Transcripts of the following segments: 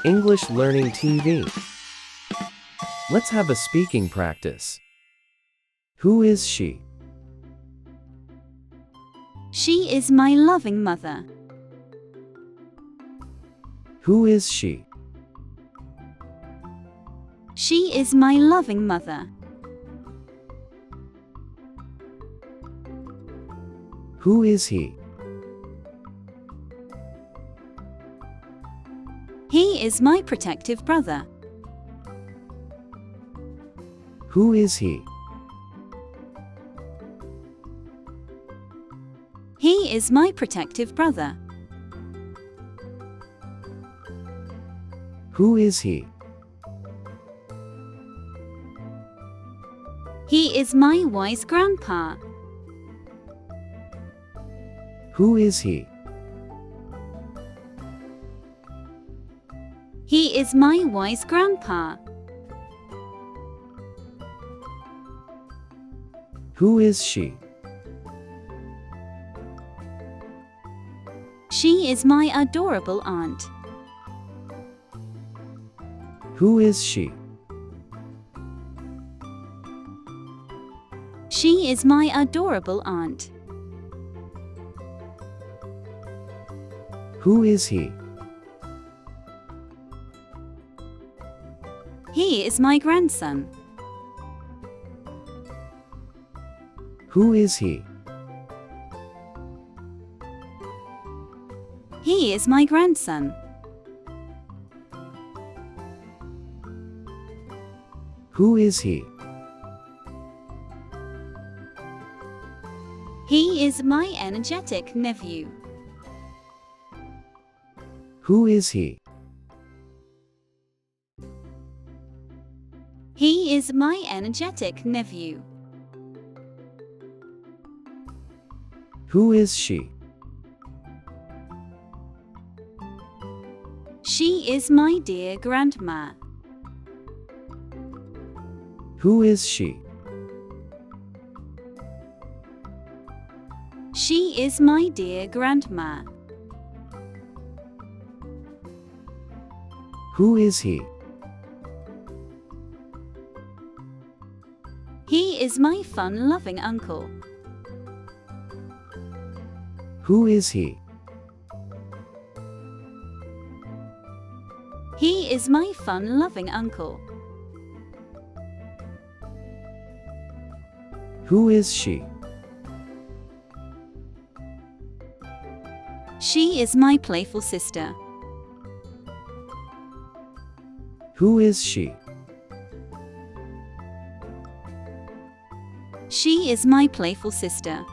English Learning TV. Let's have a speaking practice. Who is she? She is my loving mother. Who is she? She is my loving mother. Who is he? He is my protective brother. Who is he? He is my protective brother. Who is he? He is my wise grandpa. Who is he? He is my wise grandpa. Who is she? She is my adorable aunt. Who is she? She is my adorable aunt. Who is he? He is my grandson. Who is he? He is my grandson. Who is he? He is my energetic nephew. Who is he? He is my energetic nephew. Who is she? She is my dear grandma. Who is she? She is my dear grandma. Who is he? He is my fun-loving uncle. Who is he? He is my fun-loving uncle. Who is she? She is my playful sister. Who is she? She is my playful sister.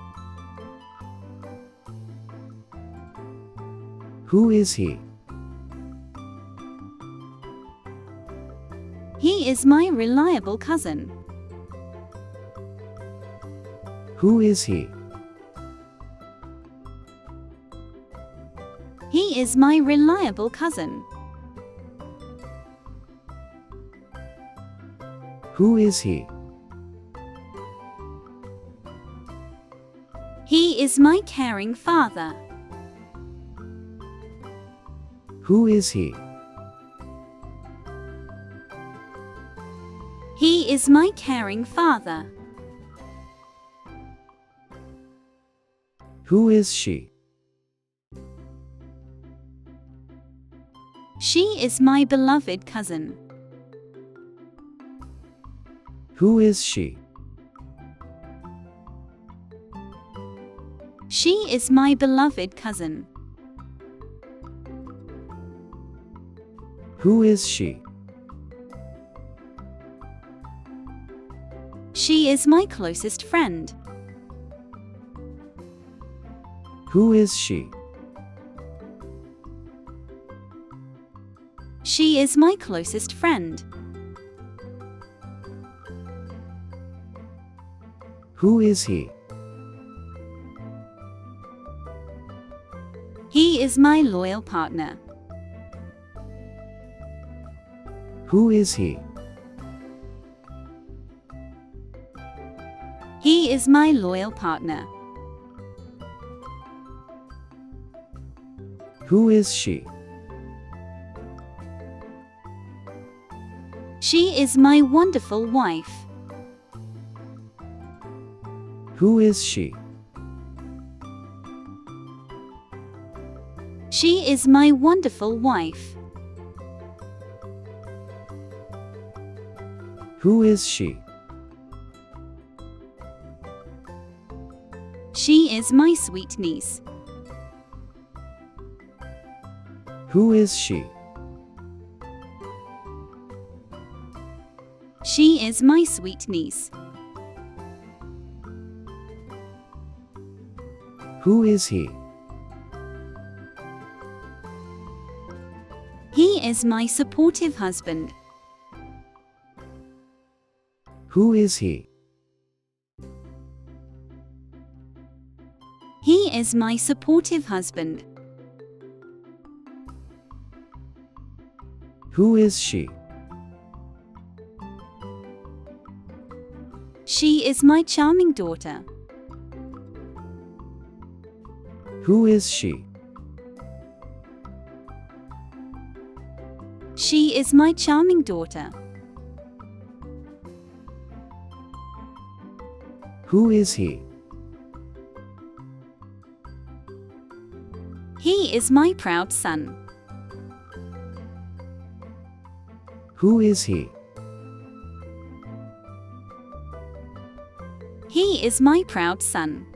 Who is he? He is my reliable cousin. Who is he? He is my reliable cousin. Who is he? He is my caring father. Who is he? He is my caring father. Who is she? She is my beloved cousin. Who is she? She is my beloved cousin. Who is she? She is my closest friend. Who is she? She is my closest friend. Who is he? He is my loyal partner. Who is he? He is my loyal partner. Who is she? She is my wonderful wife. Who is she? She is my wonderful wife. Who is she? She is my sweet niece. Who is she? She is my sweet niece. Who is he? He is my supportive husband. Who is he? He is my supportive husband. Who is she? She is my charming daughter. Who is she? She is my charming daughter. Who is he? He is my proud son. Who is he? He is my proud son.